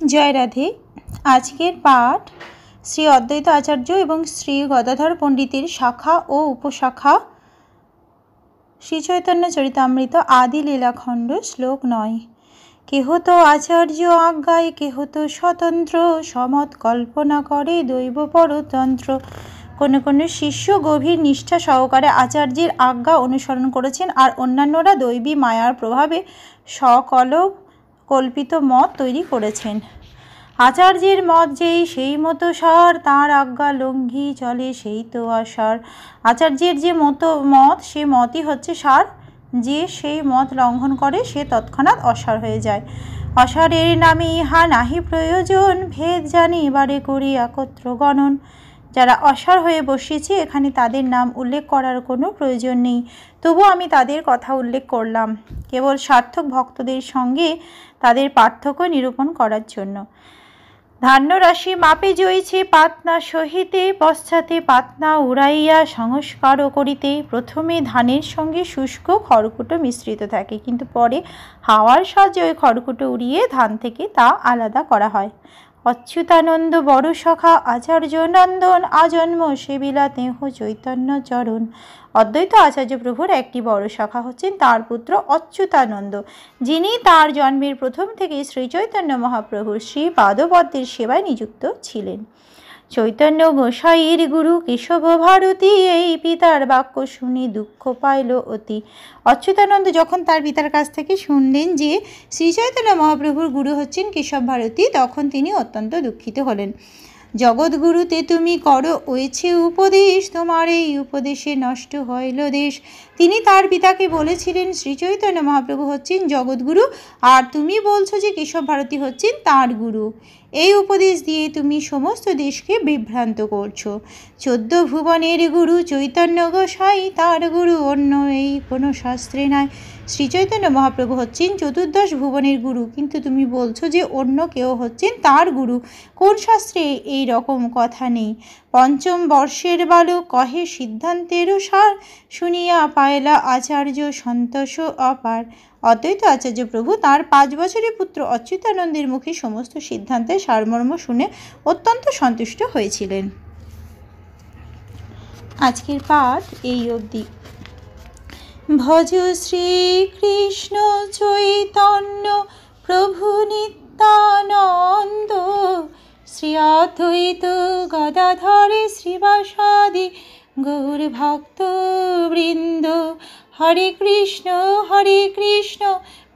জয় রাধে। আজকের পাঠ শ্রী অদ্বৈত আচার্য এবং শ্রী গদাধর পণ্ডিতের শাখা ও উপশাখা শ্রী চৈতন্য চরিতামৃত আদি লীলাখণ্ড শ্লোক 9। কেহ তো আচার্য আজ্ঞায় কেহ তো স্বতন্ত্র, সমত কল্পনা করে দৈব পরতন্ত্র। কোনো কোনো শিষ্য গভীর নিষ্ঠা সহকারে আচার্যের আজ্ঞা অনুসরণ করেছেন, আর অন্যান্যরা দৈবী মায়ার প্রভাবে কল্পিত মত তৈরি করেছেন। আচার্যের মত যেই সেই মতো সার, তাঁর আজ্ঞা লঙ্ঘি চলে সেই তো অসার। আচার্যের যে মত সে মতই হচ্ছে সার, যে সেই মত লঙ্ঘন করে সে তৎক্ষণাৎ অসার হয়ে যায়। অসারের নামে ইহা নাহি প্রয়োজন, ভেদ জানি এবারে করি একত্র গণন। যারা অসার হয়ে বসেছে এখানে তাদের নাম উল্লেখ করার কোনো প্রয়োজন নেই, তবু আমি তাদের কথা উল্লেখ করলাম কেবল সার্থক ভক্তদের সঙ্গে তাদের পার্থক্য নিরূপণ করার জন্য। ধান্য রাশি মাপে জইছে পাতনা সহিতে, পশ্চাতে পাতনা উড়াইয়া সংস্কারও করিতে। প্রথমে ধানের সঙ্গে শুষ্ক খড়কুটো মিশ্রিত থাকে, কিন্তু পরে হাওয়ার সাহায্যে ওই খড়কুটো উড়িয়ে ধান থেকে তা আলাদা করা হয়। অচ্যুতানন্দ বড় সখা আচার্য নন্দন, আজন্ম সেবিলা তেহ চৈতন্য চরণ। অদ্বৈত আচার্য প্রভুর একটি বড় শাখা হচ্ছেন তার পুত্র অচ্যুতানন্দ, যিনি তার জন্মের প্রথম থেকে শ্রী চৈতন্য মহাপ্রভুর শ্রী পাদপদ্মের সেবায় নিযুক্ত ছিলেন। চৈতন্য গোসাইয়ের গুরু কেশব ভারতী, এই পিতার বাক্য শুনে দুঃখ পাইল অতি। অচ্যুতানন্দ যখন তার পিতার কাছ থেকে শুনলেন যে শ্রী চৈতন্য মহাপ্রভুর গুরু হচ্ছেন কেশব ভারতী, তখন তিনি অত্যন্ত দুঃখিত হলেন। জগৎগুরুতে তুমি করো ওয়েছে উপদেশ, তোমার এই উপদেশে নষ্ট হইল দেশ। তিনি তার পিতাকে বলেছিলেন শ্রী চৈতন্য মহাপ্রভু হচ্ছেন জগৎগুরু, আর তুমি বলছো যে কেশব ভারতী হচ্ছেন তাঁর গুরু। এই উপদেশ দিয়ে তুমি সমস্ত দেশকে বিভ্রান্ত করছো। 14 ভুবনের গুরু চৈতন্য গোসাই, তার গুরু অন্য এই কোনো শাস্ত্রে নাই। শ্রী চৈতন্য মহাপ্রভু হচ্ছেন 14 ভুবনের গুরু, কিন্তু তুমি বলছো যে অন্য কেউ হচ্ছেন তার গুরু। কোন শাস্ত্রে এই রকম কথা নেই। পঞ্চম বর্ষের বালক কহে সিদ্ধান্তেরও সার, শুনিয়া পায়লা আচার্য সন্তোষ অপার। অদ্বৈত আচার্য প্রভু তাঁর 5 বছরের পুত্র অচ্যুতানন্দের মুখে সমস্ত সিদ্ধান্তের সারমর্ম শুনে অত্যন্ত সন্তুষ্ট হয়েছিলেন। আজকের পাঠ এই অবধি। ভজ শ্রীকৃষ্ণ চৈতন্য প্রভু নিত্যানন্দ, শ্রী অদ্বৈত গদাধর শ্রীবাসাদি গৌর ভক্ত বৃন্দ। হরে কৃষ্ণ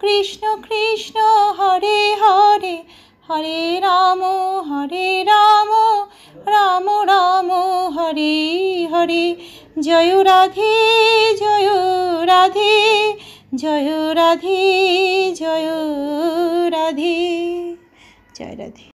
কৃষ্ণ কৃষ্ণ হরে হরে, হরে রাম রাম রাম হরে হরে। জয় রাধে জয় রাধে, জয় রাধে জয় রাধে, জয় রাধে।